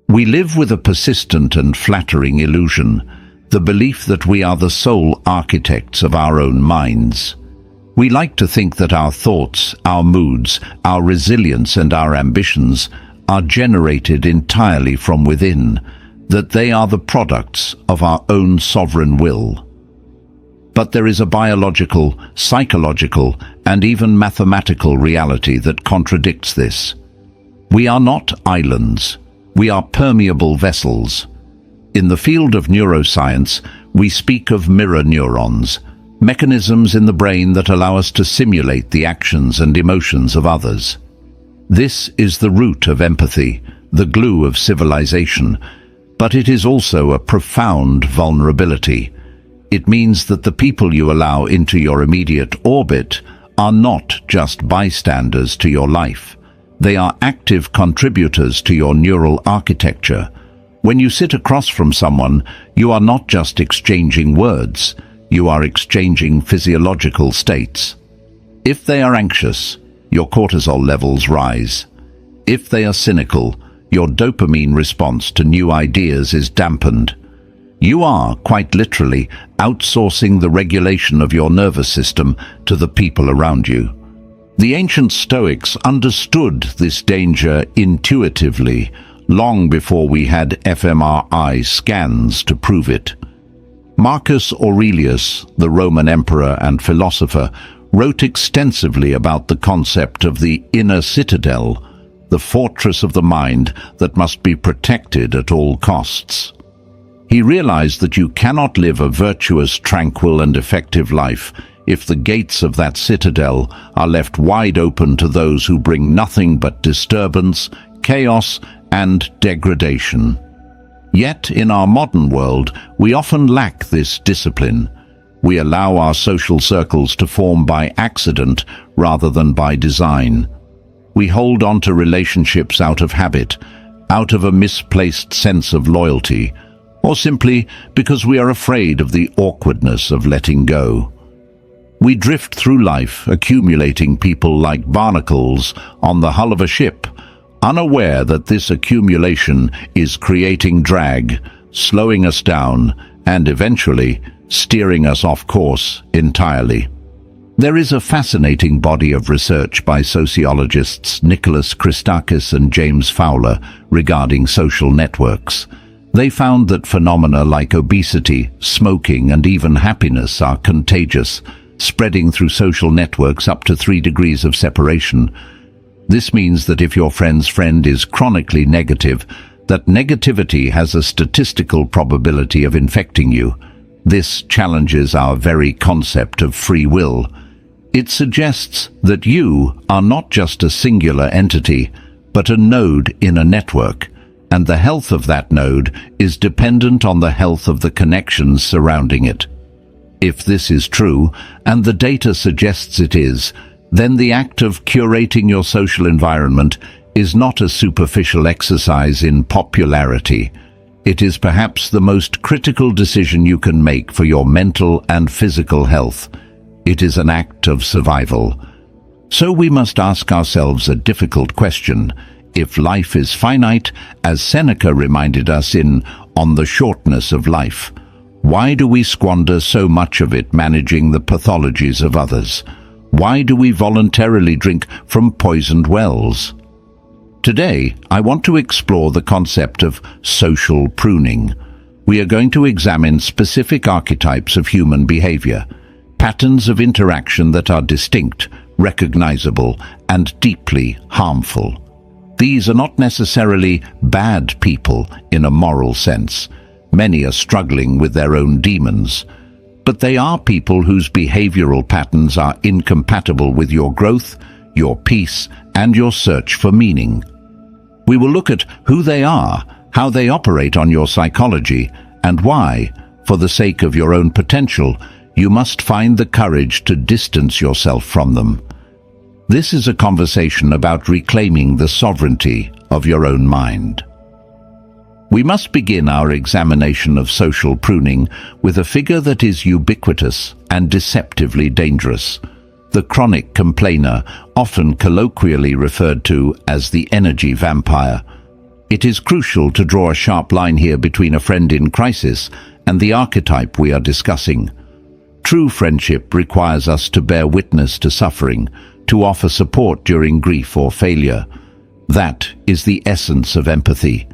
We live with a persistent and flattering illusion, the belief that we are the sole architects of our own minds. We like to think that our thoughts, our moods, our resilience and our ambitions are generated entirely from within, that they are the products of our own sovereign will. But there is a biological, psychological, and even mathematical reality that contradicts this. We are not islands. We are permeable vessels. In the field of neuroscience, we speak of mirror neurons, mechanisms in the brain that allow us to simulate the actions and emotions of others. This is the root of empathy, the glue of civilization, but it is also a profound vulnerability. It means that the people you allow into your immediate orbit are not just bystanders to your life. They are active contributors to your neural architecture. When you sit across from someone, you are not just exchanging words, you are exchanging physiological states. If they are anxious, your cortisol levels rise. If they are cynical, your dopamine response to new ideas is dampened. You are, quite literally, outsourcing the regulation of your nervous system to the people around you. The ancient Stoics understood this danger intuitively, long before we had fMRI scans to prove it. Marcus Aurelius, the Roman emperor and philosopher, wrote extensively about the concept of the inner citadel, the fortress of the mind that must be protected at all costs. He realized that you cannot live a virtuous, tranquil and effective life if the gates of that citadel are left wide open to those who bring nothing but disturbance, chaos and degradation. Yet in our modern world, we often lack this discipline. We allow our social circles to form by accident rather than by design. We hold on to relationships out of habit, out of a misplaced sense of loyalty, or simply because we are afraid of the awkwardness of letting go. We drift through life, accumulating people like barnacles on the hull of a ship, unaware that this accumulation is creating drag, slowing us down, and eventually steering us off course entirely. There is a fascinating body of research by sociologists Nicholas Christakis and James Fowler regarding social networks. They found that phenomena like obesity, smoking, and even happiness are contagious, spreading through social networks up to 3 degrees of separation. This means that if your friend's friend is chronically negative, that negativity has a statistical probability of infecting you. This challenges our very concept of free will. It suggests that you are not just a singular entity, but a node in a network, and the health of that node is dependent on the health of the connections surrounding it. If this is true, and the data suggests it is, then the act of curating your social environment is not a superficial exercise in popularity. It is perhaps the most critical decision you can make for your mental and physical health. It is an act of survival. So we must ask ourselves a difficult question. If life is finite, as Seneca reminded us in On the Shortness of Life, why do we squander so much of it managing the pathologies of others? Why do we voluntarily drink from poisoned wells? Today, I want to explore the concept of social pruning. We are going to examine specific archetypes of human behavior, patterns of interaction that are distinct, recognizable, and deeply harmful. These are not necessarily bad people in a moral sense. Many are struggling with their own demons. But they are people whose behavioral patterns are incompatible with your growth, your peace, and your search for meaning. We will look at who they are, how they operate on your psychology, and why, for the sake of your own potential, you must find the courage to distance yourself from them. This is a conversation about reclaiming the sovereignty of your own mind. We must begin our examination of social pruning with a figure that is ubiquitous and deceptively dangerous: the chronic complainer, often colloquially referred to as the energy vampire. It is crucial to draw a sharp line here between a friend in crisis and the archetype we are discussing. True friendship requires us to bear witness to suffering, to offer support during grief or failure. That is the essence of empathy.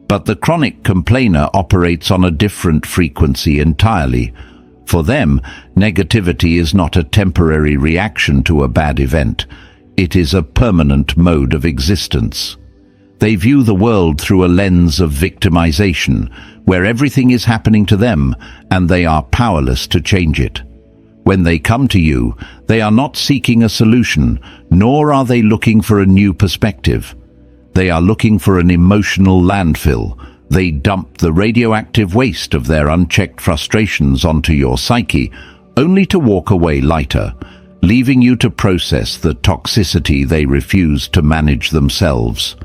But the chronic complainer operates on a different frequency entirely. For them, negativity is not a temporary reaction to a bad event. It is a permanent mode of existence. They view the world through a lens of victimization, where everything is happening to them and they are powerless to change it. When they come to you, they are not seeking a solution, nor are they looking for a new perspective. They are looking for an emotional landfill. They dump the radioactive waste of their unchecked frustrations onto your psyche, only to walk away lighter, leaving you to process the toxicity they refuse to manage themselves.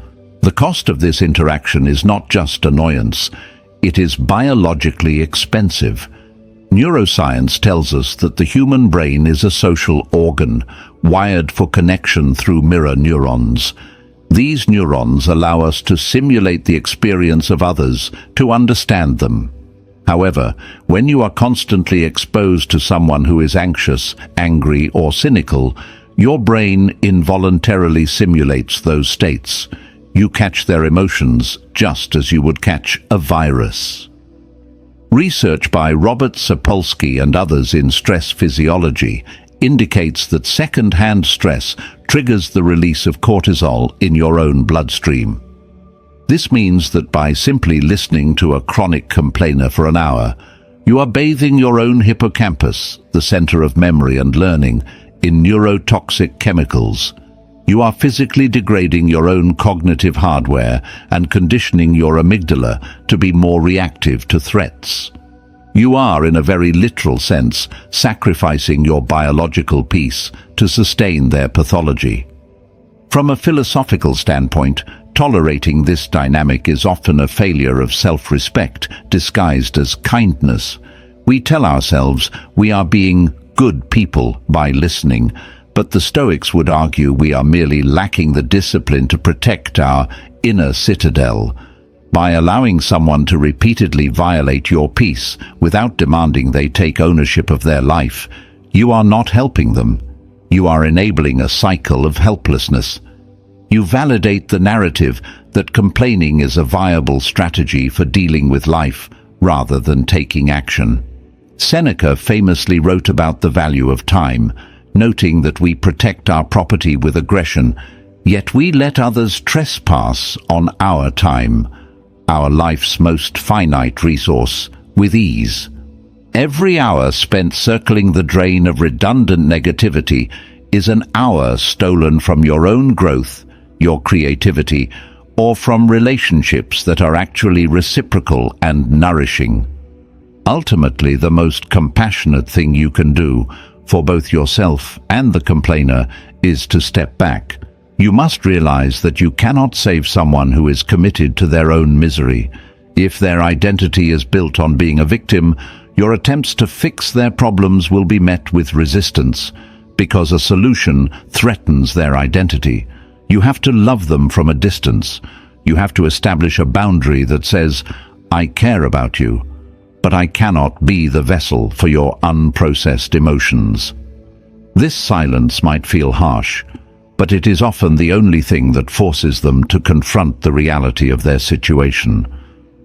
The cost of this interaction is not just annoyance, it is biologically expensive. Neuroscience tells us that the human brain is a social organ, wired for connection through mirror neurons. These neurons allow us to simulate the experience of others, to understand them. However, when you are constantly exposed to someone who is anxious, angry, or cynical, your brain involuntarily simulates those states. You catch their emotions just as you would catch a virus. Research by Robert Sapolsky and others in stress physiology indicates that second-hand stress triggers the release of cortisol in your own bloodstream. This means that by simply listening to a chronic complainer for an hour, you are bathing your own hippocampus, the center of memory and learning, in neurotoxic chemicals. You are physically degrading your own cognitive hardware and conditioning your amygdala to be more reactive to threats. You are, in a very literal sense, sacrificing your biological peace to sustain their pathology. From a philosophical standpoint, tolerating this dynamic is often a failure of self-respect disguised as kindness. We tell ourselves we are being good people by listening, but the Stoics would argue we are merely lacking the discipline to protect our inner citadel. By allowing someone to repeatedly violate your peace without demanding they take ownership of their life, you are not helping them. You are enabling a cycle of helplessness. You validate the narrative that complaining is a viable strategy for dealing with life rather than taking action. Seneca famously wrote about the value of time, noting that we protect our property with aggression, yet we let others trespass on our time, our life's most finite resource, with ease. Every hour spent circling the drain of redundant negativity is an hour stolen from your own growth, your creativity, or from relationships that are actually reciprocal and nourishing. Ultimately, the most compassionate thing you can do for both yourself and the complainer is to step back. You must realize that you cannot save someone who is committed to their own misery. If their identity is built on being a victim, your attempts to fix their problems will be met with resistance, because a solution threatens their identity. You have to love them from a distance. You have to establish a boundary that says, "I care about you, but I cannot be the vessel for your unprocessed emotions." This silence might feel harsh, but it is often the only thing that forces them to confront the reality of their situation.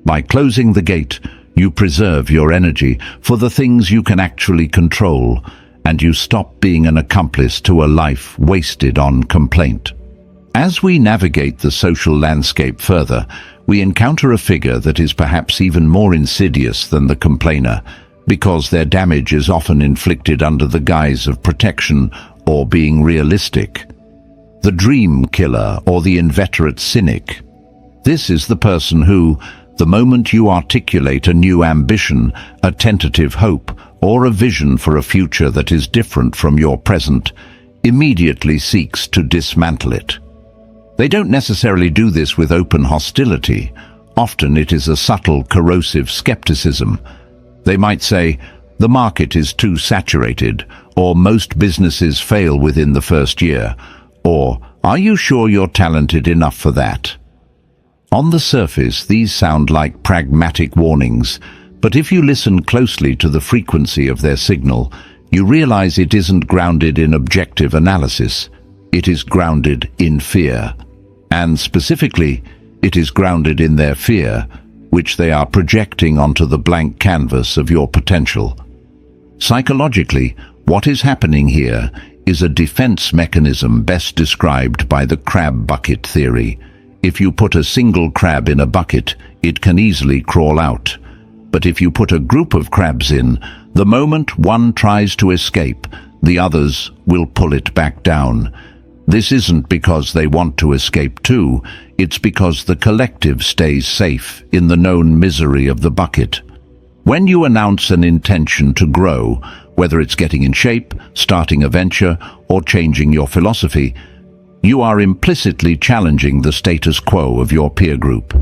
By closing the gate, you preserve your energy for the things you can actually control, and you stop being an accomplice to a life wasted on complaint. As we navigate the social landscape further, we encounter a figure that is perhaps even more insidious than the complainer, because their damage is often inflicted under the guise of protection or being realistic. The dream killer or the inveterate cynic. This is the person who, the moment you articulate a new ambition, a tentative hope, or a vision for a future that is different from your present, immediately seeks to dismantle it. They don't necessarily do this with open hostility. Often it is a subtle, corrosive skepticism. They might say, "The market is too saturated," or "Most businesses fail within the first year," or "Are you sure you're talented enough for that?" On the surface, these sound like pragmatic warnings, but if you listen closely to the frequency of their signal, you realize it isn't grounded in objective analysis. It is grounded in fear. And specifically, it is grounded in their fear, which they are projecting onto the blank canvas of your potential. Psychologically, what is happening here is a defense mechanism best described by the crab bucket theory. If you put a single crab in a bucket, it can easily crawl out. But if you put a group of crabs in, the moment one tries to escape, the others will pull it back down. This isn't because they want to escape too, it's because the collective stays safe in the known misery of the bucket. When you announce an intention to grow, whether it's getting in shape, starting a venture, or changing your philosophy, you are implicitly challenging the status quo of your peer group.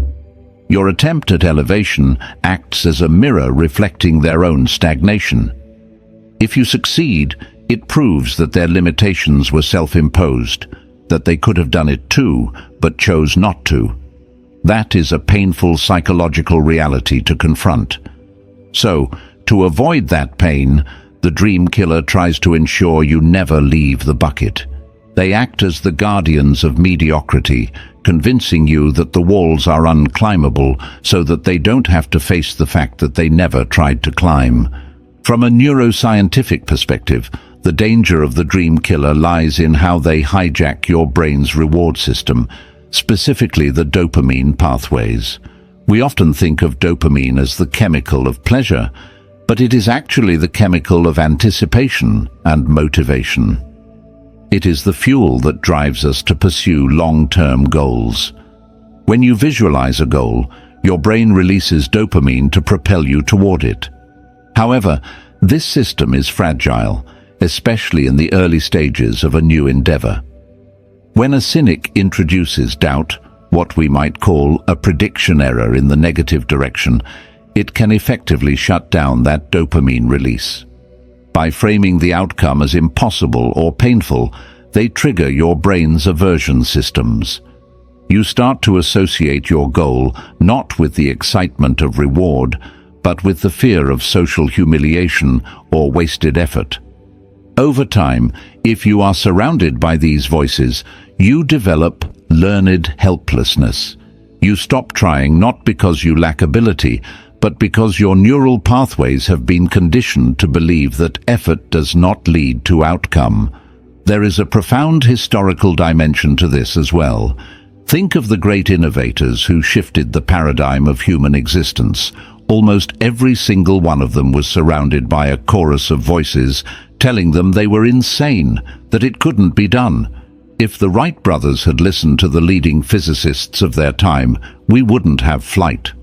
Your attempt at elevation acts as a mirror reflecting their own stagnation. If you succeed, it proves that their limitations were self-imposed, that they could have done it too, but chose not to. That is a painful psychological reality to confront. So, to avoid that pain, the dream killer tries to ensure you never leave the bucket. They act as the guardians of mediocrity, convincing you that the walls are unclimbable so that they don't have to face the fact that they never tried to climb. From a neuroscientific perspective, the danger of the dream killer lies in how they hijack your brain's reward system, specifically the dopamine pathways. We often think of dopamine as the chemical of pleasure, but it is actually the chemical of anticipation and motivation. It is the fuel that drives us to pursue long-term goals. When you visualize a goal, your brain releases dopamine to propel you toward it. However, this system is fragile, especially in the early stages of a new endeavor. When a cynic introduces doubt, what we might call a prediction error in the negative direction, it can effectively shut down that dopamine release. By framing the outcome as impossible or painful, they trigger your brain's aversion systems. You start to associate your goal not with the excitement of reward, but with the fear of social humiliation or wasted effort. Over time, if you are surrounded by these voices, you develop learned helplessness. You stop trying not because you lack ability, but because your neural pathways have been conditioned to believe that effort does not lead to outcome. There is a profound historical dimension to this as well. Think of the great innovators who shifted the paradigm of human existence. Almost every single one of them was surrounded by a chorus of voices telling them they were insane, that it couldn't be done. If the Wright brothers had listened to the leading physicists of their time, we wouldn't have flight.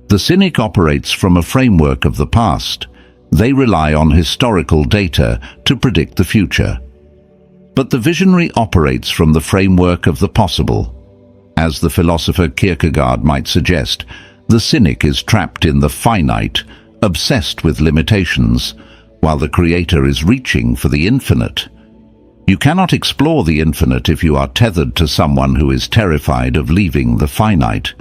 The cynic operates from a framework of the past. They rely on historical data to predict the future. But the visionary operates from the framework of the possible. As the philosopher Kierkegaard might suggest, the cynic is trapped in the finite, obsessed with limitations, while the creator is reaching for the infinite. You cannot explore the infinite if you are tethered to someone who is terrified of leaving the finite.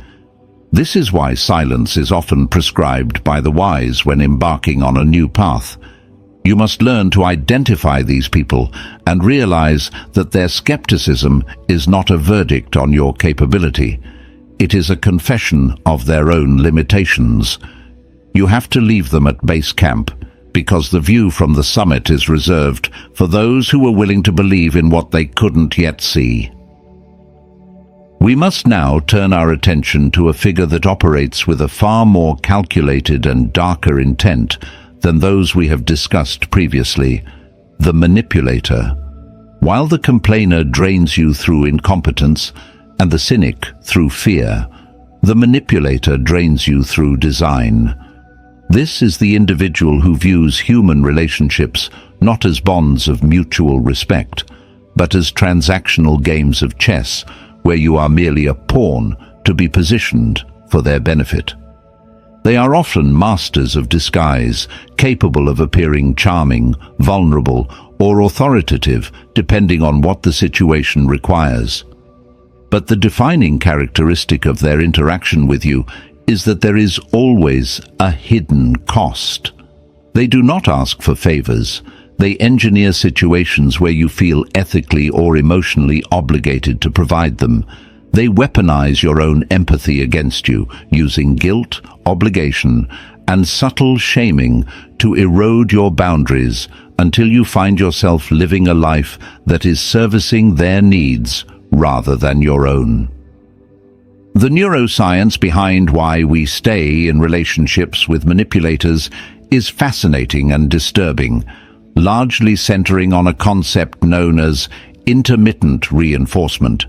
This is why silence is often prescribed by the wise when embarking on a new path. You must learn to identify these people and realize that their skepticism is not a verdict on your capability. It is a confession of their own limitations. You have to leave them at base camp, because the view from the summit is reserved for those who are willing to believe in what they couldn't yet see. We must now turn our attention to a figure that operates with a far more calculated and darker intent than those we have discussed previously, the manipulator. While the complainer drains you through incompetence and the cynic through fear, the manipulator drains you through design. This is the individual who views human relationships not as bonds of mutual respect, but as transactional games of chess where you are merely a pawn to be positioned for their benefit. They are often masters of disguise, capable of appearing charming, vulnerable, or authoritative, depending on what the situation requires. but the defining characteristic of their interaction with you is that there is always a hidden cost. They do not ask for favors. They engineer situations where you feel ethically or emotionally obligated to provide them. They weaponize your own empathy against you, using guilt, obligation, and subtle shaming to erode your boundaries until you find yourself living a life that is servicing their needs rather than your own. The neuroscience behind why we stay in relationships with manipulators is fascinating and disturbing, largely centering on a concept known as intermittent reinforcement.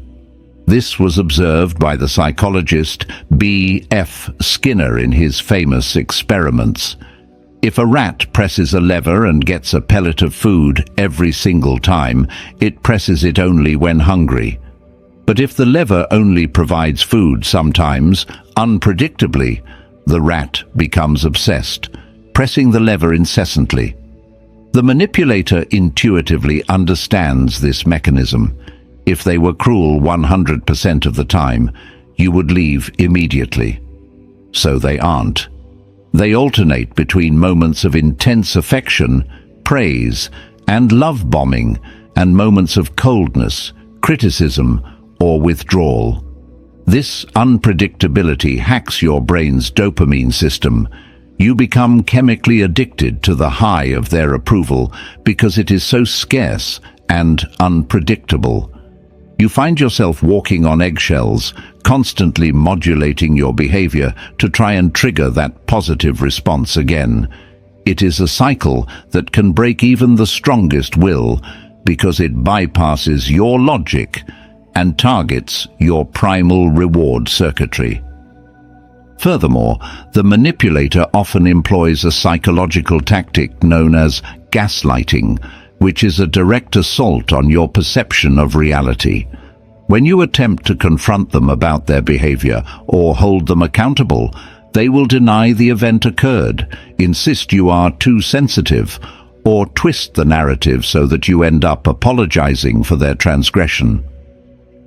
This was observed by the psychologist B.F. Skinner in his famous experiments. If a rat presses a lever and gets a pellet of food every single time, it presses it only when hungry. But if the lever only provides food sometimes, unpredictably, the rat becomes obsessed, pressing the lever incessantly. The manipulator intuitively understands this mechanism. If they were cruel 100% of the time, you would leave immediately. So they aren't. They alternate between moments of intense affection, praise, and love bombing, and moments of coldness, criticism, or withdrawal. This unpredictability hacks your brain's dopamine system. You become chemically addicted to the high of their approval because it is so scarce and unpredictable. You find yourself walking on eggshells, constantly modulating your behavior to try and trigger that positive response again. It is a cycle that can break even the strongest will because it bypasses your logic and targets your primal reward circuitry. Furthermore, the manipulator often employs a psychological tactic known as gaslighting, which is a direct assault on your perception of reality. When you attempt to confront them about their behavior or hold them accountable, they will deny the event occurred, insist you are too sensitive, or twist the narrative so that you end up apologizing for their transgression.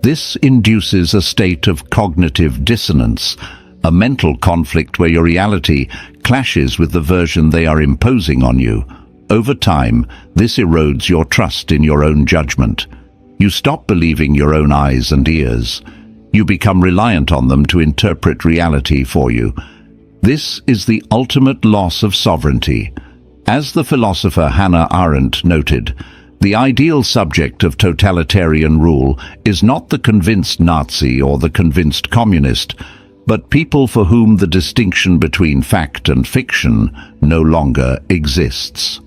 This induces a state of cognitive dissonance, a mental conflict where your reality clashes with the version they are imposing on you. Over time, this erodes your trust in your own judgment. You stop believing your own eyes and ears. You become reliant on them to interpret reality for you. This is the ultimate loss of sovereignty. As the philosopher Hannah Arendt noted, the ideal subject of totalitarian rule is not the convinced Nazi or the convinced communist, but people for whom the distinction between fact and fiction no longer exists.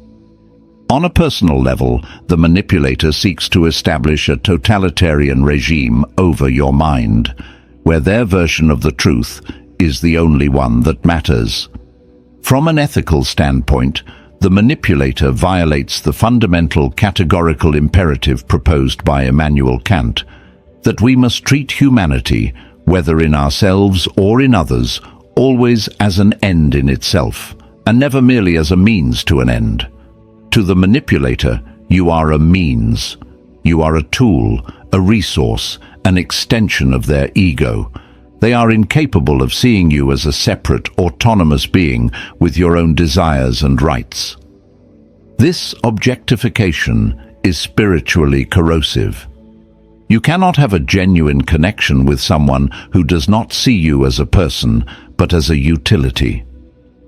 On a personal level, the manipulator seeks to establish a totalitarian regime over your mind, where their version of the truth is the only one that matters. From an ethical standpoint, the manipulator violates the fundamental categorical imperative proposed by Immanuel Kant, that we must treat humanity, whether in ourselves or in others, always as an end in itself, and never merely as a means to an end. To the manipulator, you are a means. You are a tool, a resource, an extension of their ego. They are incapable of seeing you as a separate, autonomous being with your own desires and rights. This objectification is spiritually corrosive. You cannot have a genuine connection with someone who does not see you as a person, but as a utility.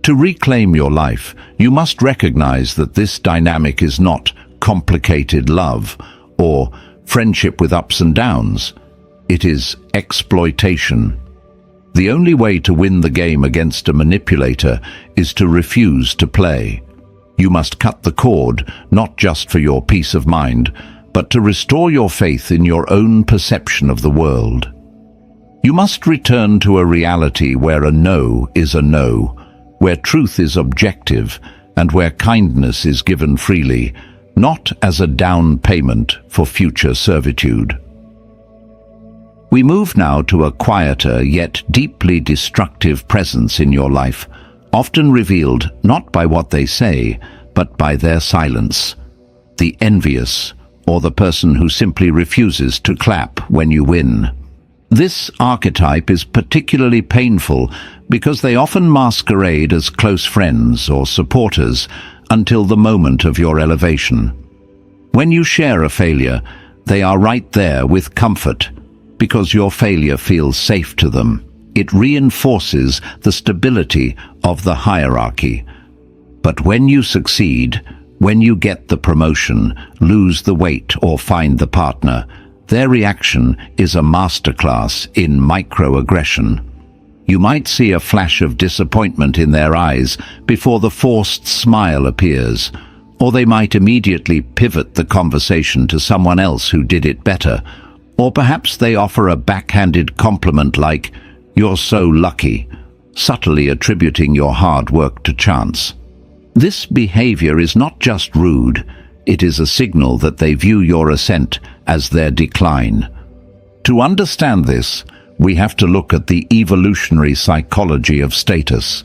To reclaim your life, you must recognize that this dynamic is not complicated love or friendship with ups and downs. It is exploitation. The only way to win the game against a manipulator is to refuse to play. You must cut the cord, not just for your peace of mind, but to restore your faith in your own perception of the world. You must return to a reality where a no is a no, where truth is objective, and where kindness is given freely, not as a down payment for future servitude. We move now to a quieter yet deeply destructive presence in your life, often revealed not by what they say, but by their silence. The envious, or the person who simply refuses to clap when you win. This archetype is particularly painful because they often masquerade as close friends or supporters until the moment of your elevation. When you share a failure, they are right there with comfort because your failure feels safe to them. It reinforces the stability of the hierarchy. But when you succeed, when you get the promotion, lose the weight or find the partner, their reaction is a masterclass in microaggression. You might see a flash of disappointment in their eyes before the forced smile appears, or they might immediately pivot the conversation to someone else who did it better, or perhaps they offer a backhanded compliment like, "You're so lucky," subtly attributing your hard work to chance. This behavior is not just rude, it is a signal that they view your ascent as their decline. To understand this, we have to look at the evolutionary psychology of status.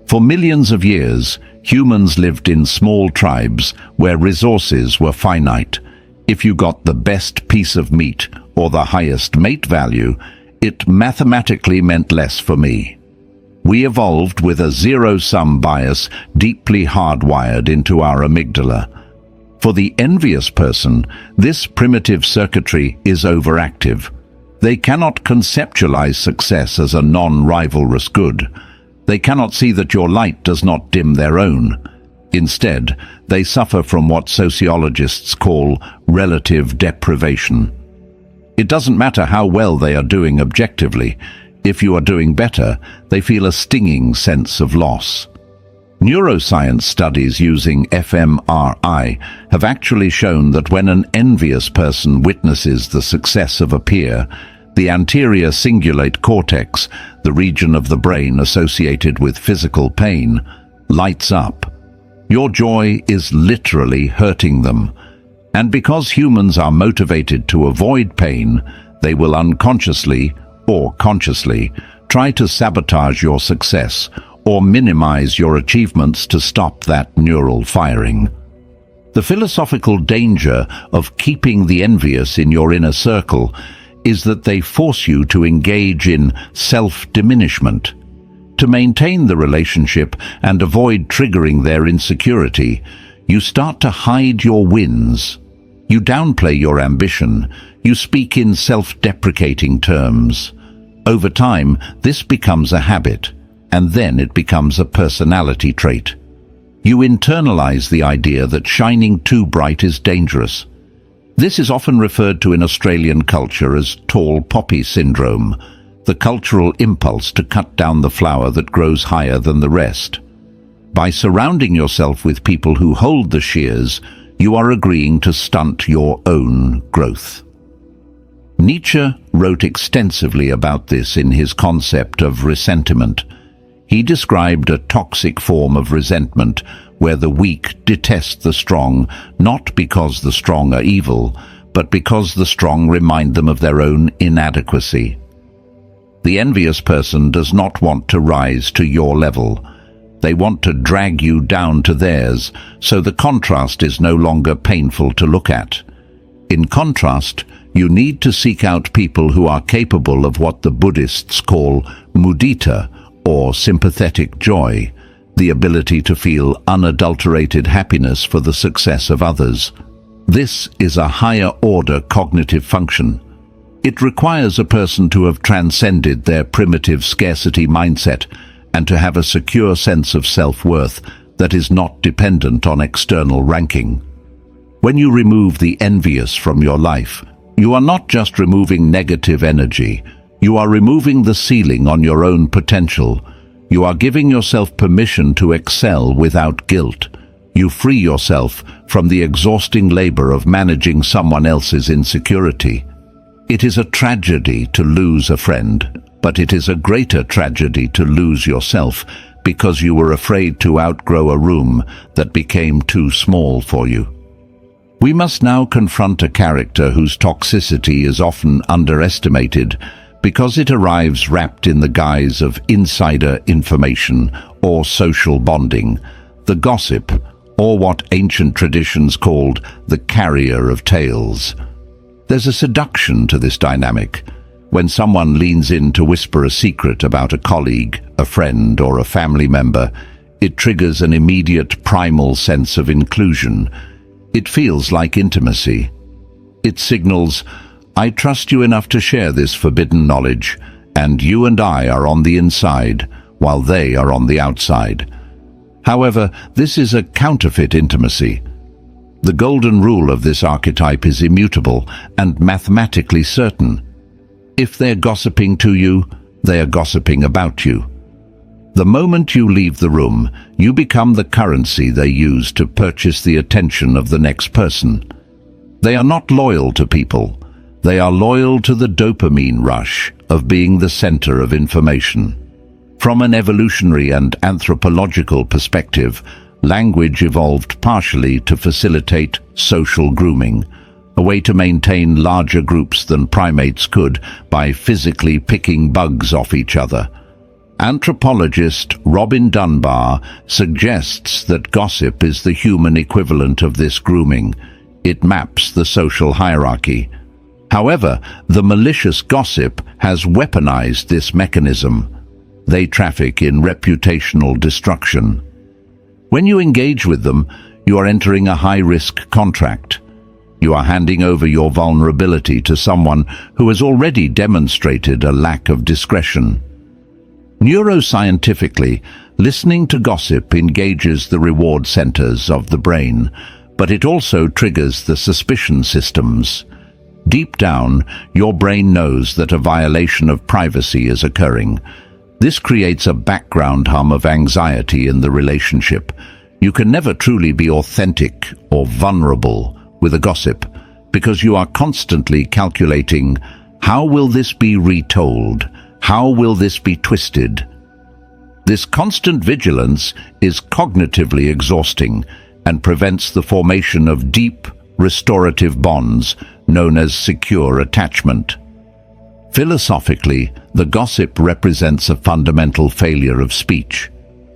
For millions of years, humans lived in small tribes where resources were finite. If you got the best piece of meat or the highest mate value, it mathematically meant less for me. We evolved with a zero-sum bias deeply hardwired into our amygdala. For the envious person, this primitive circuitry is overactive. They cannot conceptualize success as a non-rivalrous good. They cannot see that your light does not dim their own. Instead, they suffer from what sociologists call relative deprivation. It doesn't matter how well they are doing objectively. If you are doing better, they feel a stinging sense of loss. Neuroscience studies using fMRI have actually shown that when an envious person witnesses the success of a peer, the anterior cingulate cortex, the region of the brain associated with physical pain, lights up. Your joy is literally hurting them. And because humans are motivated to avoid pain, they will unconsciously or consciously try to sabotage your success or minimize your achievements to stop that neural firing. The philosophical danger of keeping the envious in your inner circle is that they force you to engage in self-diminishment. To maintain the relationship and avoid triggering their insecurity, you start to hide your wins. You downplay your ambition. You speak in self-deprecating terms. Over time, this becomes a habit, and then it becomes a personality trait. You internalize the idea that shining too bright is dangerous. This is often referred to in Australian culture as tall poppy syndrome, the cultural impulse to cut down the flower that grows higher than the rest. By surrounding yourself with people who hold the shears, you are agreeing to stunt your own growth. Nietzsche wrote extensively about this in his concept of ressentiment. He described a toxic form of resentment where the weak detest the strong, not because the strong are evil, but because the strong remind them of their own inadequacy. The envious person does not want to rise to your level. They want to drag you down to theirs, so the contrast is no longer painful to look at. In contrast, you need to seek out people who are capable of what the Buddhists call mudita, or sympathetic joy, the ability to feel unadulterated happiness for the success of others. This is a higher-order cognitive function. It requires a person to have transcended their primitive scarcity mindset and to have a secure sense of self-worth that is not dependent on external ranking. When you remove the envious from your life, you are not just removing negative energy, you are removing the ceiling on your own potential. You are giving yourself permission to excel without guilt. You free yourself from the exhausting labor of managing someone else's insecurity. It is a tragedy to lose a friend, but it is a greater tragedy to lose yourself because you were afraid to outgrow a room that became too small for you. We must now confront a character whose toxicity is often underestimated because it arrives wrapped in the guise of insider information or social bonding, the gossip, or what ancient traditions called the carrier of tales. There's a seduction to this dynamic. When someone leans in to whisper a secret about a colleague, a friend, or a family member, it triggers an immediate primal sense of inclusion. It feels like intimacy. It signals, "I trust you enough to share this forbidden knowledge, and you and I are on the inside, while they are on the outside." However, this is a counterfeit intimacy. The golden rule of this archetype is immutable and mathematically certain. If they're gossiping to you, they are gossiping about you. The moment you leave the room, you become the currency they use to purchase the attention of the next person. They are not loyal to people. They are loyal to the dopamine rush of being the center of information. From an evolutionary and anthropological perspective, language evolved partially to facilitate social grooming, a way to maintain larger groups than primates could by physically picking bugs off each other. Anthropologist Robin Dunbar suggests that gossip is the human equivalent of this grooming. It maps the social hierarchy. However, the malicious gossip has weaponized this mechanism. They traffic in reputational destruction. When you engage with them, you are entering a high-risk contract. You are handing over your vulnerability to someone who has already demonstrated a lack of discretion. Neuroscientifically, listening to gossip engages the reward centers of the brain, but it also triggers the suspicion systems. Deep down, your brain knows that a violation of privacy is occurring. This creates a background hum of anxiety in the relationship. You can never truly be authentic or vulnerable with a gossip because you are constantly calculating, how will this be retold? How will this be twisted? This constant vigilance is cognitively exhausting and prevents the formation of deep, restorative bonds known as secure attachment. Philosophically, the gossip represents a fundamental failure of speech.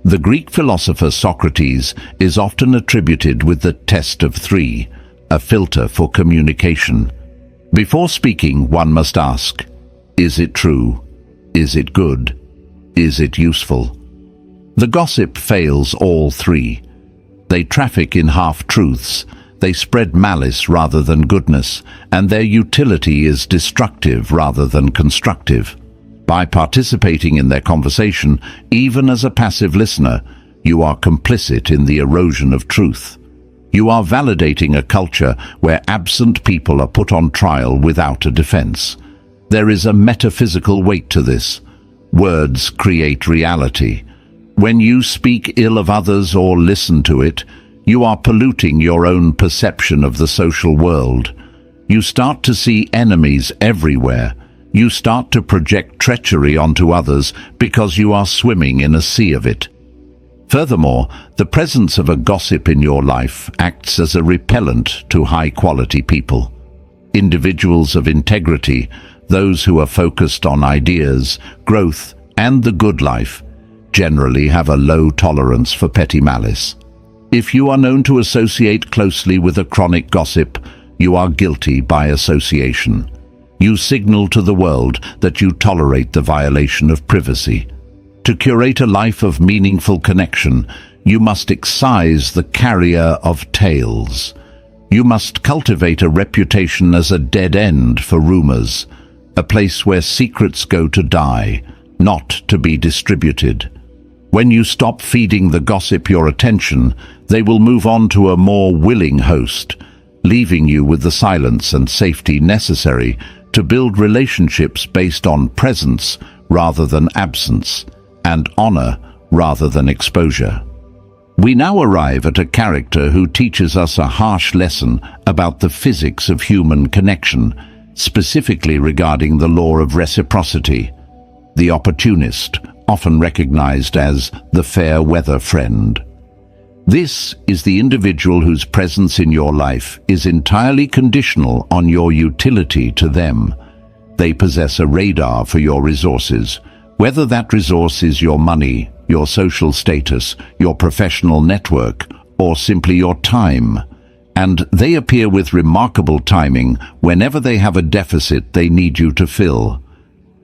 The Greek philosopher Socrates is often attributed with the test of three, a filter for communication. Before speaking, one must ask, is it true? Is it good? Is it useful? The gossip fails all three. They traffic in half-truths, they spread malice rather than goodness, and their utility is destructive rather than constructive. By participating in their conversation, even as a passive listener, you are complicit in the erosion of truth. You are validating a culture where absent people are put on trial without a defense. There is a metaphysical weight to this. Words create reality. When you speak ill of others or listen to it, you are polluting your own perception of the social world. You start to see enemies everywhere. You start to project treachery onto others because you are swimming in a sea of it. Furthermore, the presence of a gossip in your life acts as a repellent to high-quality people. Individuals of integrity, those who are focused on ideas, growth, and the good life, generally have a low tolerance for petty malice. If you are known to associate closely with a chronic gossip, you are guilty by association. You signal to the world that you tolerate the violation of privacy. To curate a life of meaningful connection, you must excise the carrier of tales. You must cultivate a reputation as a dead end for rumors, a place where secrets go to die, not to be distributed. When you stop feeding the gossip your attention, they will move on to a more willing host, leaving you with the silence and safety necessary to build relationships based on presence rather than absence, and honor rather than exposure. We now arrive at a character who teaches us a harsh lesson about the physics of human connection, specifically regarding the law of reciprocity. The opportunist, often recognized as the fair weather friend. This is the individual whose presence in your life is entirely conditional on your utility to them. They possess a radar for your resources, whether that resource is your money, your social status, your professional network, or simply your time. And they appear with remarkable timing whenever they have a deficit they need you to fill.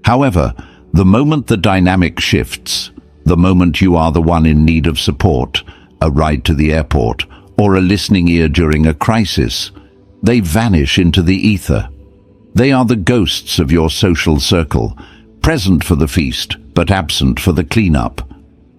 However, the moment the dynamic shifts, the moment you are the one in need of support, a ride to the airport, or a listening ear during a crisis, they vanish into the ether. They are the ghosts of your social circle, present for the feast, but absent for the cleanup.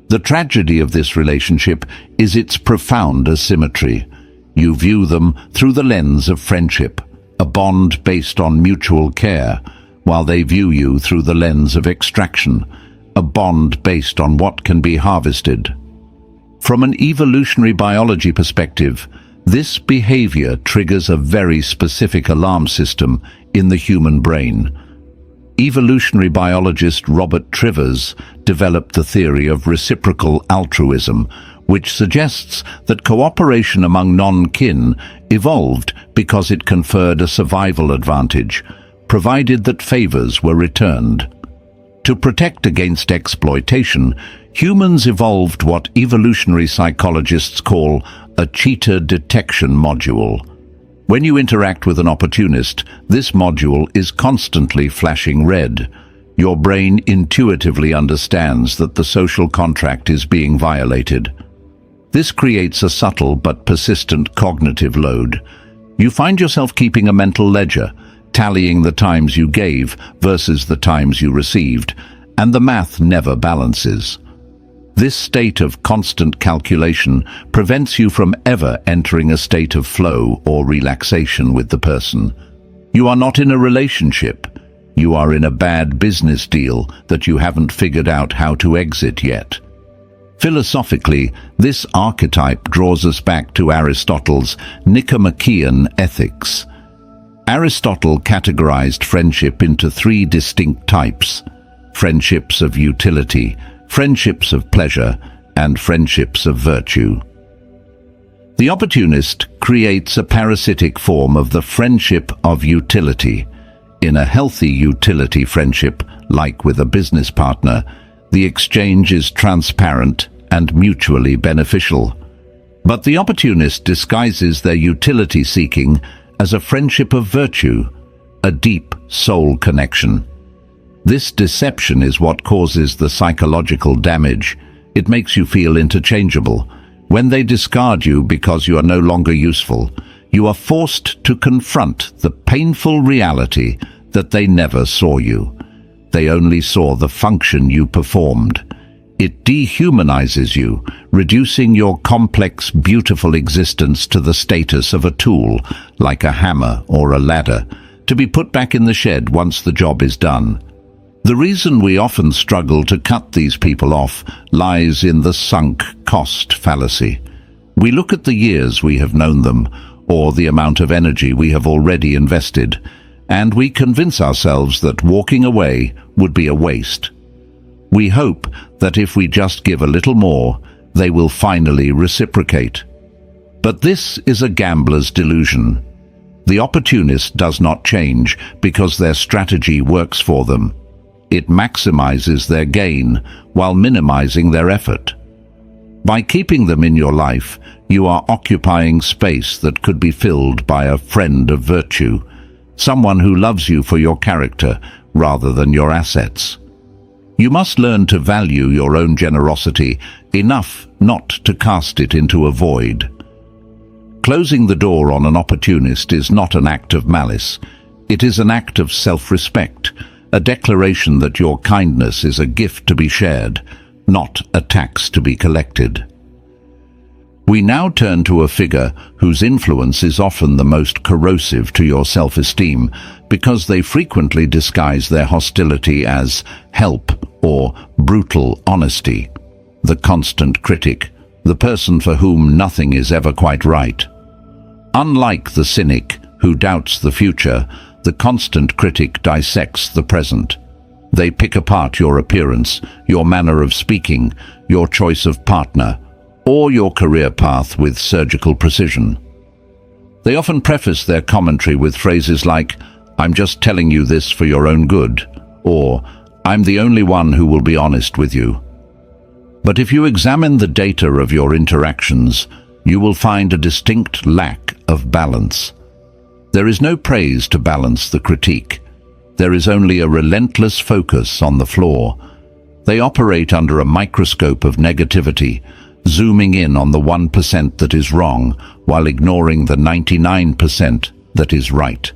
The tragedy of this relationship is its profound asymmetry. You view them through the lens of friendship, a bond based on mutual care, while they view you through the lens of extraction, a bond based on what can be harvested. From an evolutionary biology perspective, this behavior triggers a very specific alarm system in the human brain. Evolutionary biologist Robert Trivers developed the theory of reciprocal altruism, which suggests that cooperation among non-kin evolved because it conferred a survival advantage, provided that favors were returned. To protect against exploitation, humans evolved what evolutionary psychologists call a cheater detection module. When you interact with an opportunist, this module is constantly flashing red. Your brain intuitively understands that the social contract is being violated. This creates a subtle but persistent cognitive load. You find yourself keeping a mental ledger, tallying the times you gave versus the times you received, and the math never balances. This state of constant calculation prevents you from ever entering a state of flow or relaxation with the person. You are not in a relationship. You are in a bad business deal that you haven't figured out how to exit yet. Philosophically, this archetype draws us back to Aristotle's Nicomachean Ethics. Aristotle categorized friendship into three distinct types: friendships of utility, friendships of pleasure, and friendships of virtue. The opportunist creates a parasitic form of the friendship of utility. In a healthy utility friendship, like with a business partner, the exchange is transparent and mutually beneficial. But the opportunist disguises their utility seeking as a friendship of virtue, a deep soul connection. This deception is what causes the psychological damage. It makes you feel interchangeable. When they discard you because you are no longer useful, you are forced to confront the painful reality that they never saw you. They only saw the function you performed. It dehumanizes you, reducing your complex, beautiful existence to the status of a tool, like a hammer or a ladder, to be put back in the shed once the job is done. The reason we often struggle to cut these people off lies in the sunk cost fallacy. We look at the years we have known them, or the amount of energy we have already invested, and we convince ourselves that walking away would be a waste. We hope that if we just give a little more, they will finally reciprocate. But this is a gambler's delusion. The opportunist does not change because their strategy works for them. It maximizes their gain while minimizing their effort. By keeping them in your life, you are occupying space that could be filled by a friend of virtue, someone who loves you for your character rather than your assets. You must learn to value your own generosity enough not to cast it into a void. Closing the door on an opportunist is not an act of malice. It is an act of self-respect, a declaration that your kindness is a gift to be shared, not a tax to be collected. We now turn to a figure whose influence is often the most corrosive to your self-esteem because they frequently disguise their hostility as help or brutal honesty. The constant critic, the person for whom nothing is ever quite right. Unlike the cynic who doubts the future, the constant critic dissects the present. They pick apart your appearance, your manner of speaking, your choice of partner, or your career path with surgical precision. They often preface their commentary with phrases like, "I'm just telling you this for your own good," or "I'm the only one who will be honest with you." But if you examine the data of your interactions, you will find a distinct lack of balance. There is no praise to balance the critique. There is only a relentless focus on the flaw. They operate under a microscope of negativity, zooming in on the 1% that is wrong while ignoring the 99% that is right.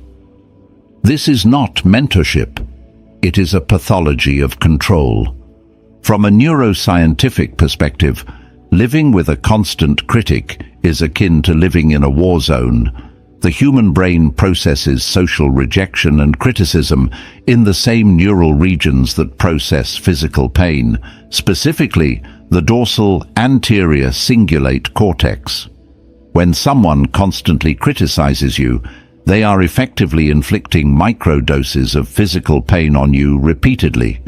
This is not mentorship. It is a pathology of control. From a neuroscientific perspective, living with a constant critic is akin to living in a war zone. The human brain processes social rejection and criticism in the same neural regions that process physical pain, specifically the dorsal anterior cingulate cortex. When someone constantly criticizes you, they are effectively inflicting microdoses of physical pain on you repeatedly.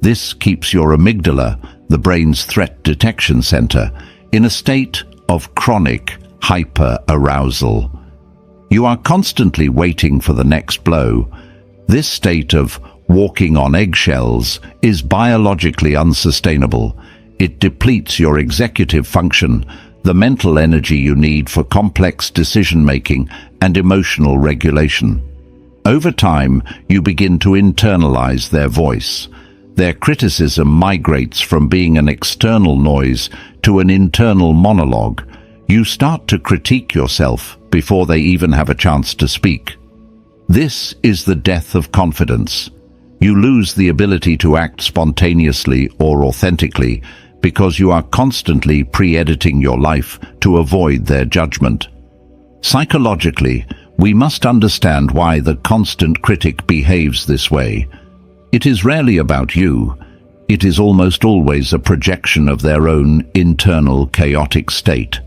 This keeps your amygdala, the brain's threat detection center, in a state of chronic hyperarousal. You are constantly waiting for the next blow. This state of walking on eggshells is biologically unsustainable. It depletes your executive function, the mental energy you need for complex decision-making and emotional regulation. Over time, you begin to internalize their voice. Their criticism migrates from being an external noise to an internal monologue. You start to critique yourself before they even have a chance to speak. This is the death of confidence. You lose the ability to act spontaneously or authentically because you are constantly pre-editing your life to avoid their judgment. Psychologically, we must understand why the constant critic behaves this way. It is rarely about you. It is almost always a projection of their own internal chaotic state.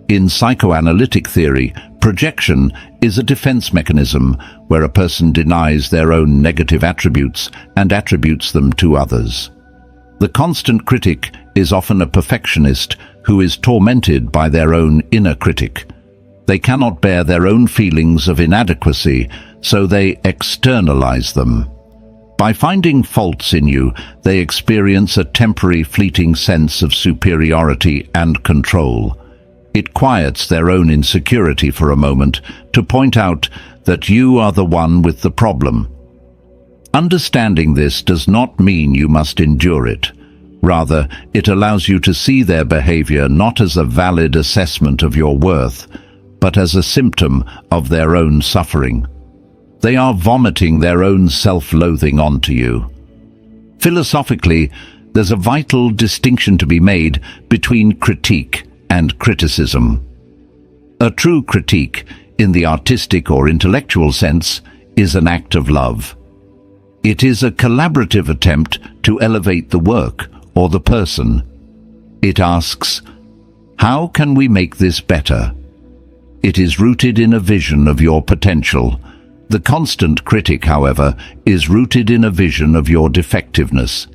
In psychoanalytic theory, projection is a defense mechanism where a person denies their own negative attributes and attributes them to others. The constant critic is often a perfectionist who is tormented by their own inner critic. They cannot bear their own feelings of inadequacy, so they externalize them. By finding faults in you, they experience a temporary fleeting sense of superiority and control. It quiets their own insecurity for a moment to point out that you are the one with the problem. Understanding this does not mean you must endure it. Rather, it allows you to see their behavior not as a valid assessment of your worth, but as a symptom of their own suffering. They are vomiting their own self-loathing onto you. Philosophically, there's a vital distinction to be made between critique and criticism. A true critique, in the artistic or intellectual sense, is an act of love. It is a collaborative attempt to elevate the work or the person. It asks, how can we make this better? It is rooted in a vision of your potential. The constant critic, however, is rooted in a vision of your defectiveness.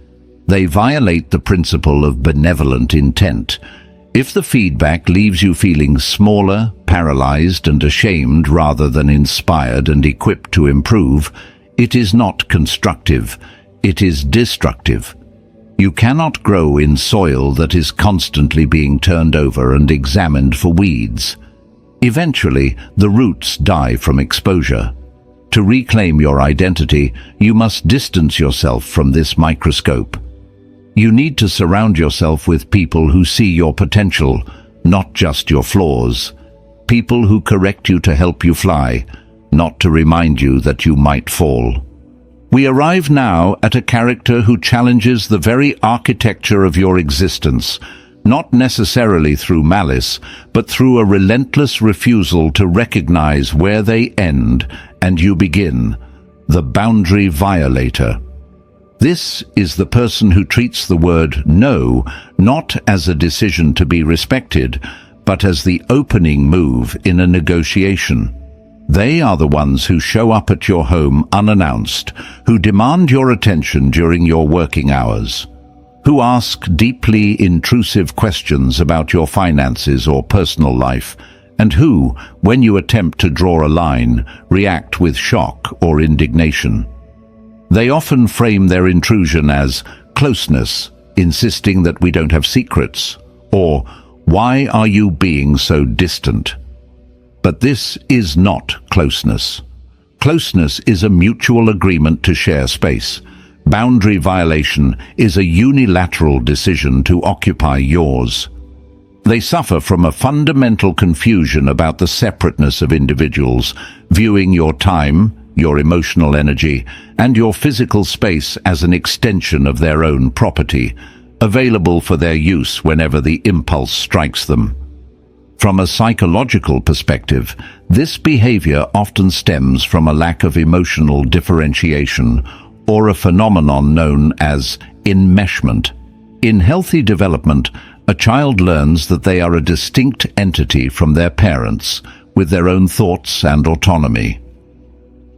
They violate the principle of benevolent intent. If the feedback leaves you feeling smaller, paralyzed and ashamed rather than inspired and equipped to improve, it is not constructive, it is destructive. You cannot grow in soil that is constantly being turned over and examined for weeds. Eventually, the roots die from exposure. To reclaim your identity, you must distance yourself from this microscope. You need to surround yourself with people who see your potential, not just your flaws. People who correct you to help you fly, not to remind you that you might fall. We arrive now at a character who challenges the very architecture of your existence, not necessarily through malice, but through a relentless refusal to recognize where they end and you begin, the boundary violator. This is the person who treats the word no not as a decision to be respected, but as the opening move in a negotiation. They are the ones who show up at your home unannounced, who demand your attention during your working hours, who ask deeply intrusive questions about your finances or personal life, and who, when you attempt to draw a line, react with shock or indignation. They often frame their intrusion as closeness, insisting that we don't have secrets, or why are you being so distant? But this is not closeness. Closeness is a mutual agreement to share space. Boundary violation is a unilateral decision to occupy yours. They suffer from a fundamental confusion about the separateness of individuals, viewing your time, your emotional energy, and your physical space as an extension of their own property, available for their use whenever the impulse strikes them. From a psychological perspective, this behavior often stems from a lack of emotional differentiation, or a phenomenon known as enmeshment. In healthy development, a child learns that they are a distinct entity from their parents, with their own thoughts and autonomy.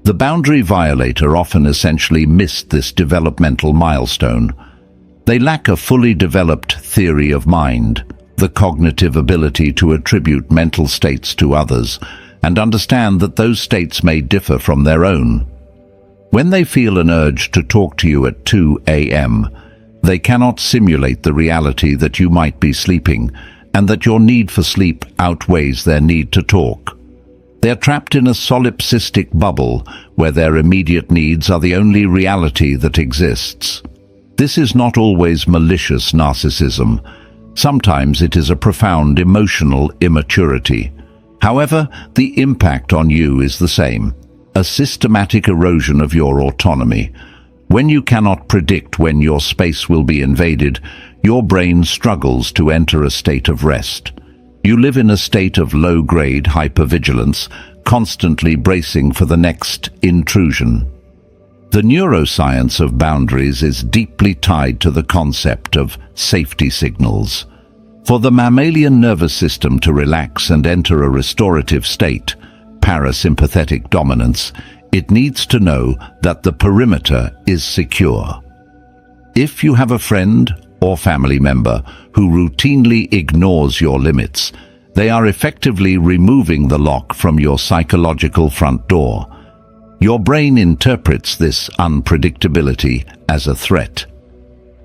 The boundary violator often essentially missed this developmental milestone. They lack a fully developed theory of mind, the cognitive ability to attribute mental states to others, and understand that those states may differ from their own. When they feel an urge to talk to you at 2 a.m., they cannot simulate the reality that you might be sleeping, and that your need for sleep outweighs their need to talk. They are trapped in a solipsistic bubble where their immediate needs are the only reality that exists. This is not always malicious narcissism. Sometimes it is a profound emotional immaturity. However, the impact on you is the same: a systematic erosion of your autonomy. When you cannot predict when your space will be invaded, your brain struggles to enter a state of rest. You live in a state of low-grade hypervigilance, constantly bracing for the next intrusion. The neuroscience of boundaries is deeply tied to the concept of safety signals. For the mammalian nervous system to relax and enter a restorative state, parasympathetic dominance, it needs to know that the perimeter is secure. If you have a friend or family member who routinely ignores your limits, they are effectively removing the lock from your psychological front door. Your brain interprets this unpredictability as a threat.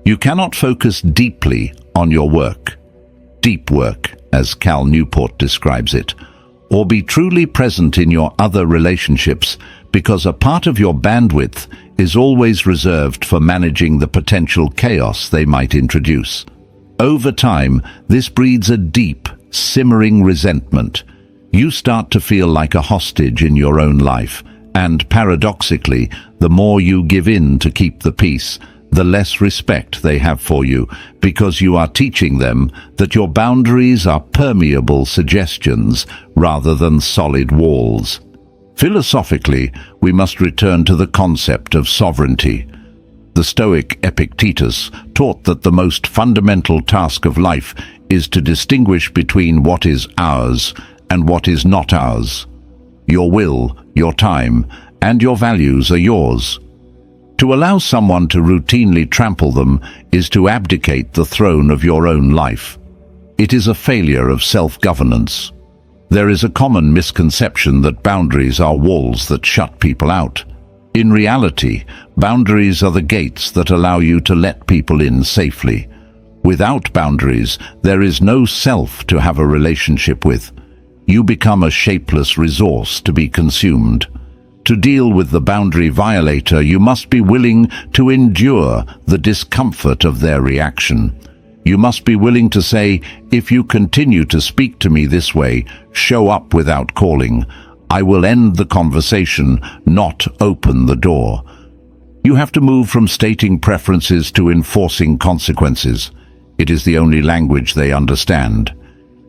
You cannot focus deeply on your work, deep work, as Cal Newport describes it, or be truly present in your other relationships, because a part of your bandwidth is always reserved for managing the potential chaos they might introduce. Over time, this breeds a deep, simmering resentment. You start to feel like a hostage in your own life, and paradoxically, the more you give in to keep the peace, the less respect they have for you, because you are teaching them that your boundaries are permeable suggestions rather than solid walls. Philosophically, we must return to the concept of sovereignty. The Stoic Epictetus taught that the most fundamental task of life is to distinguish between what is ours and what is not ours. Your will, your time, and your values are yours. To allow someone to routinely trample them is to abdicate the throne of your own life. It is a failure of self-governance. There is a common misconception that boundaries are walls that shut people out. In reality, boundaries are the gates that allow you to let people in safely. Without boundaries, there is no self to have a relationship with. You become a shapeless resource to be consumed. To deal with the boundary violator, you must be willing to endure the discomfort of their reaction. You must be willing to say, if you continue to speak to me this way, show up without calling. I will end the conversation, not open the door. You have to move from stating preferences to enforcing consequences. It is the only language they understand.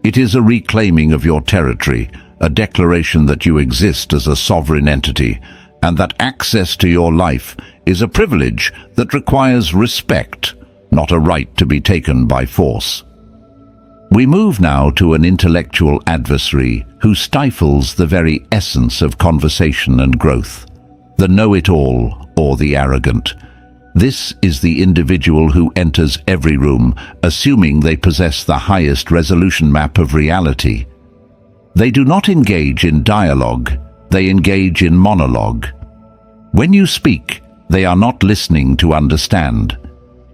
It is a reclaiming of your territory, a declaration that you exist as a sovereign entity, and that access to your life is a privilege that requires respect, not a right to be taken by force. We move now to an intellectual adversary who stifles the very essence of conversation and growth, the know-it-all or the arrogant. This is the individual who enters every room, assuming they possess the highest resolution map of reality. They do not engage in dialogue, they engage in monologue. When you speak, they are not listening to understand.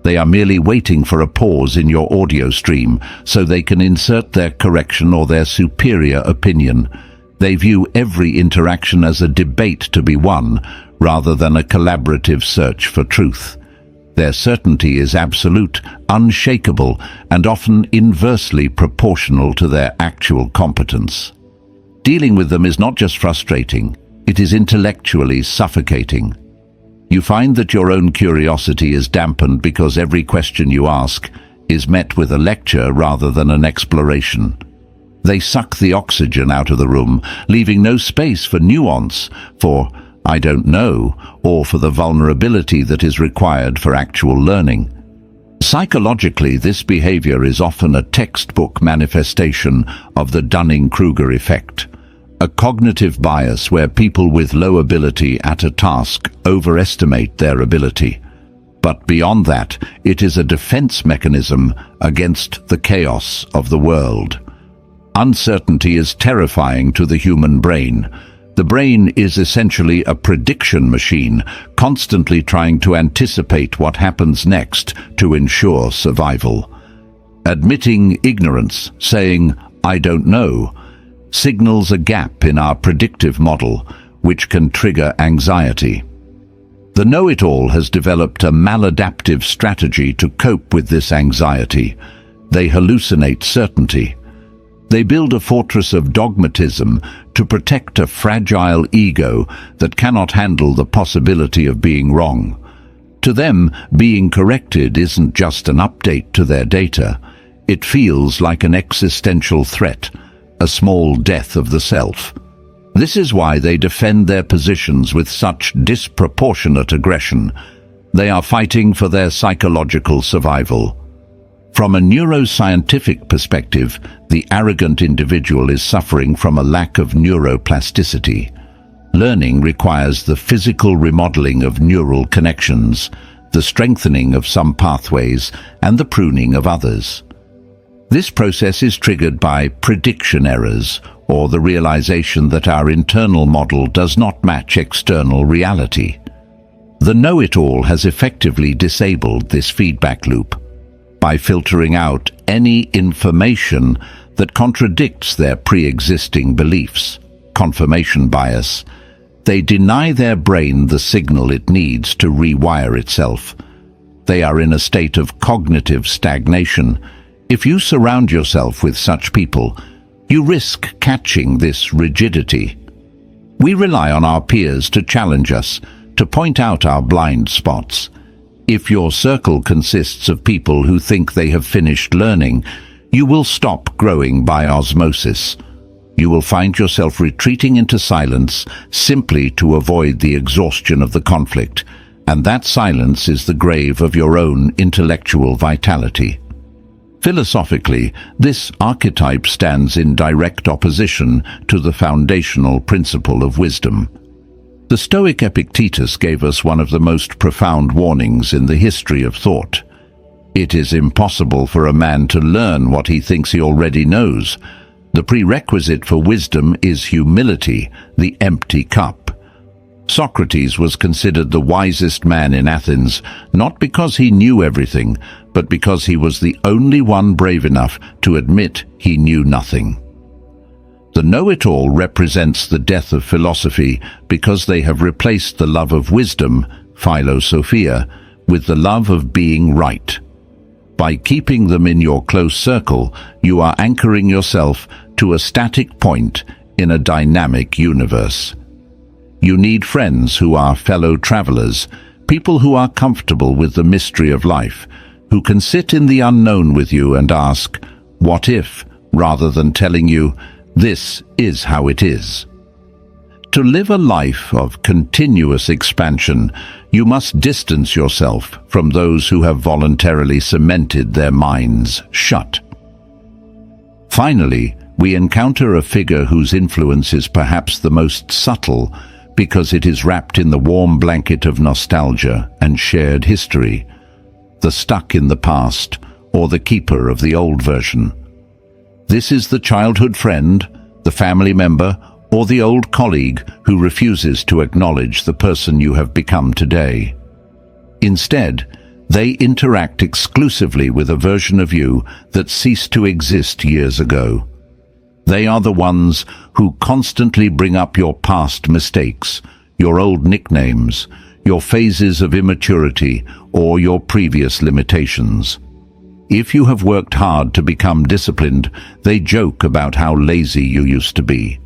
They are merely waiting for a pause in your audio stream so they can insert their correction or their superior opinion. They view every interaction as a debate to be won, rather than a collaborative search for truth. Their certainty is absolute, unshakable, and often inversely proportional to their actual competence. Dealing with them is not just frustrating, it is intellectually suffocating. You find that your own curiosity is dampened because every question you ask is met with a lecture rather than an exploration. They suck the oxygen out of the room, leaving no space for nuance, for "I don't know," or for the vulnerability that is required for actual learning. Psychologically, this behavior is often a textbook manifestation of the Dunning-Kruger effect, a cognitive bias where people with low ability at a task overestimate their ability. But beyond that, it is a defense mechanism against the chaos of the world. Uncertainty is terrifying to the human brain. The brain is essentially a prediction machine, constantly trying to anticipate what happens next to ensure survival. Admitting ignorance, saying, "I don't know," signals a gap in our predictive model, which can trigger anxiety. The know-it-all has developed a maladaptive strategy to cope with this anxiety. They hallucinate certainty. They build a fortress of dogmatism to protect a fragile ego that cannot handle the possibility of being wrong. To them, being corrected isn't just an update to their data. It feels like an existential threat, a small death of the self. This is why they defend their positions with such disproportionate aggression. They are fighting for their psychological survival. From a neuroscientific perspective, the arrogant individual is suffering from a lack of neuroplasticity. Learning requires the physical remodeling of neural connections, the strengthening of some pathways, and the pruning of others. This process is triggered by prediction errors, or the realization that our internal model does not match external reality. The know-it-all has effectively disabled this feedback loop by filtering out any information that contradicts their pre-existing beliefs, confirmation bias. They deny their brain the signal it needs to rewire itself. They are in a state of cognitive stagnation. If you surround yourself with such people, you risk catching this rigidity. We rely on our peers to challenge us, to point out our blind spots. If your circle consists of people who think they have finished learning, you will stop growing by osmosis. You will find yourself retreating into silence simply to avoid the exhaustion of the conflict, and that silence is the grave of your own intellectual vitality. Philosophically, this archetype stands in direct opposition to the foundational principle of wisdom. The Stoic Epictetus gave us one of the most profound warnings in the history of thought. It is impossible for a man to learn what he thinks he already knows. The prerequisite for wisdom is humility, the empty cup. Socrates was considered the wisest man in Athens, not because he knew everything, but because he was the only one brave enough to admit he knew nothing. The know-it-all represents the death of philosophy because they have replaced the love of wisdom, philosophia, with the love of being right. By keeping them in your close circle, you are anchoring yourself to a static point in a dynamic universe. You need friends who are fellow travelers, people who are comfortable with the mystery of life, who can sit in the unknown with you and ask, "What if?" rather than telling you, "This is how it is." To live a life of continuous expansion, you must distance yourself from those who have voluntarily cemented their minds shut. Finally, we encounter a figure whose influence is perhaps the most subtle because it is wrapped in the warm blanket of nostalgia and shared history, the stuck in the past or the keeper of the old version. This is the childhood friend, the family member, or the old colleague who refuses to acknowledge the person you have become today. Instead, they interact exclusively with a version of you that ceased to exist years ago. They are the ones who constantly bring up your past mistakes, your old nicknames, your phases of immaturity, or your previous limitations. If you have worked hard to become disciplined, they joke about how lazy you used to be.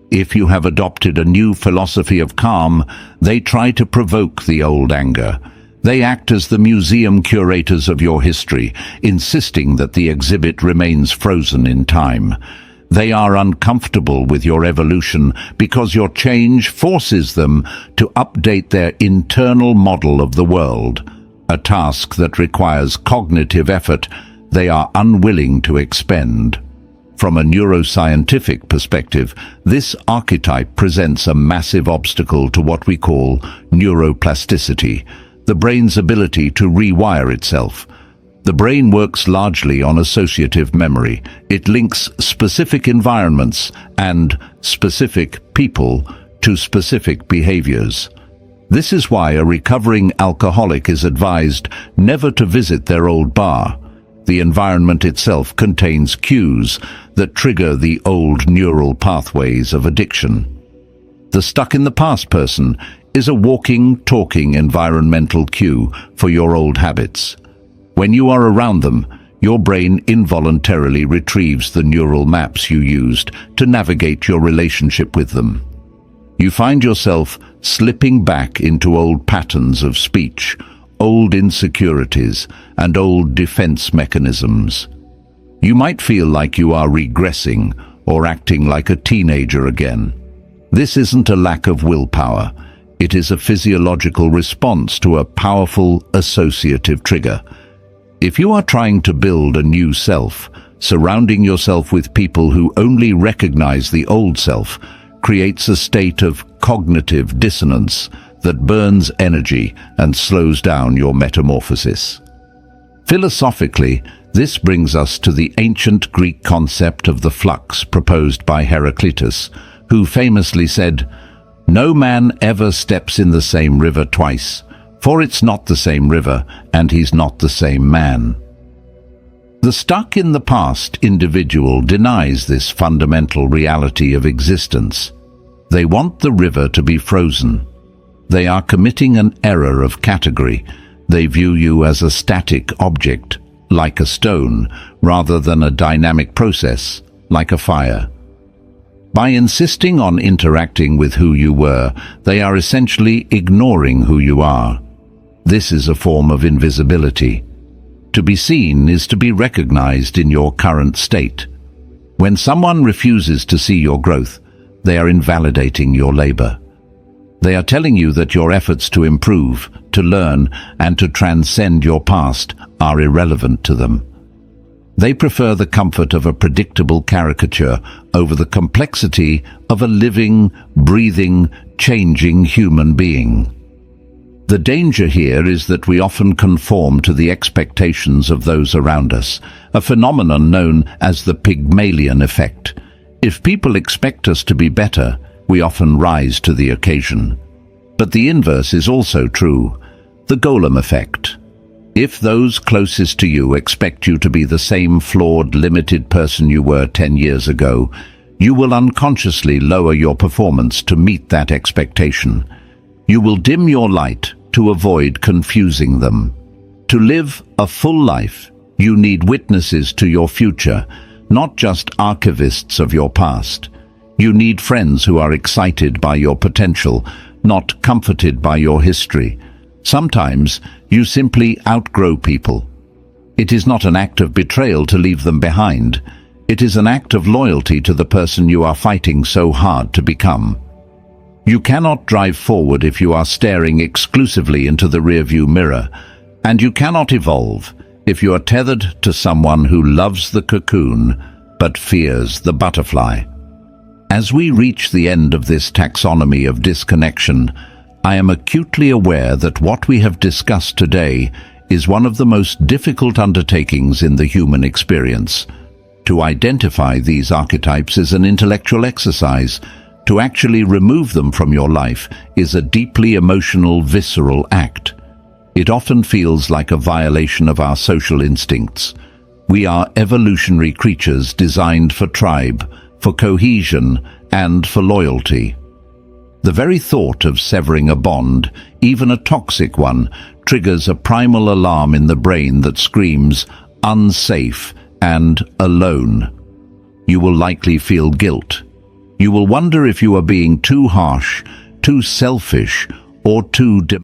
If you have adopted a new philosophy of calm, they try to provoke the old anger. They act as the museum curators of your history, insisting that the exhibit remains frozen in time. They are uncomfortable with your evolution because your change forces them to update their internal model of the world, a task that requires cognitive effort they are unwilling to expend. From a neuroscientific perspective, this archetype presents a massive obstacle to what we call neuroplasticity, the brain's ability to rewire itself. The brain works largely on associative memory. It links specific environments and specific people to specific behaviors. This is why a recovering alcoholic is advised never to visit their old bar. The environment itself contains cues that trigger the old neural pathways of addiction. The stuck-in-the-past person is a walking, talking environmental cue for your old habits. When you are around them, your brain involuntarily retrieves the neural maps you used to navigate your relationship with them. You find yourself slipping back into old patterns of speech, old insecurities, and old defense mechanisms. You might feel like you are regressing or acting like a teenager again. This isn't a lack of willpower. It is a physiological response to a powerful associative trigger. If you are trying to build a new self, surrounding yourself with people who only recognize the old self creates a state of cognitive dissonance that burns energy and slows down your metamorphosis. Philosophically, this brings us to the ancient Greek concept of the flux proposed by Heraclitus, who famously said, "No man ever steps in the same river twice, for it's not the same river, and he's not the same man." The stuck-in-the-past individual denies this fundamental reality of existence. They want the river to be frozen. They are committing an error of category. They view you as a static object, like a stone, rather than a dynamic process, like a fire. By insisting on interacting with who you were, they are essentially ignoring who you are. This is a form of invisibility. To be seen is to be recognized in your current state. When someone refuses to see your growth, they are invalidating your labor. They are telling you that your efforts to improve, to learn, and to transcend your past are irrelevant to them. They prefer the comfort of a predictable caricature over the complexity of a living, breathing, changing human being. The danger here is that we often conform to the expectations of those around us, a phenomenon known as the Pygmalion effect. If people expect us to be better, we often rise to the occasion. But the inverse is also true, the Golem effect. If those closest to you expect you to be the same flawed, limited person you were 10 years ago, you will unconsciously lower your performance to meet that expectation. You will dim your light to avoid confusing them. To live a full life, you need witnesses to your future, not just archivists of your past. You need friends who are excited by your potential, not comforted by your history. Sometimes you simply outgrow people. It is not an act of betrayal to leave them behind. It is an act of loyalty to the person you are fighting so hard to become. You cannot drive forward if you are staring exclusively into the rearview mirror, and you cannot evolve if you are tethered to someone who loves the cocoon but fears the butterfly. As we reach the end of this taxonomy of disconnection, I am acutely aware that what we have discussed today is one of the most difficult undertakings in the human experience. To identify these archetypes is an intellectual exercise. To actually remove them from your life is a deeply emotional, visceral act. It often feels like a violation of our social instincts. We are evolutionary creatures designed for tribe, for cohesion, and for loyalty. The very thought of severing a bond, even a toxic one, triggers a primal alarm in the brain that screams, unsafe and alone. You will likely feel guilt. You will wonder if you are being too harsh, too selfish, or too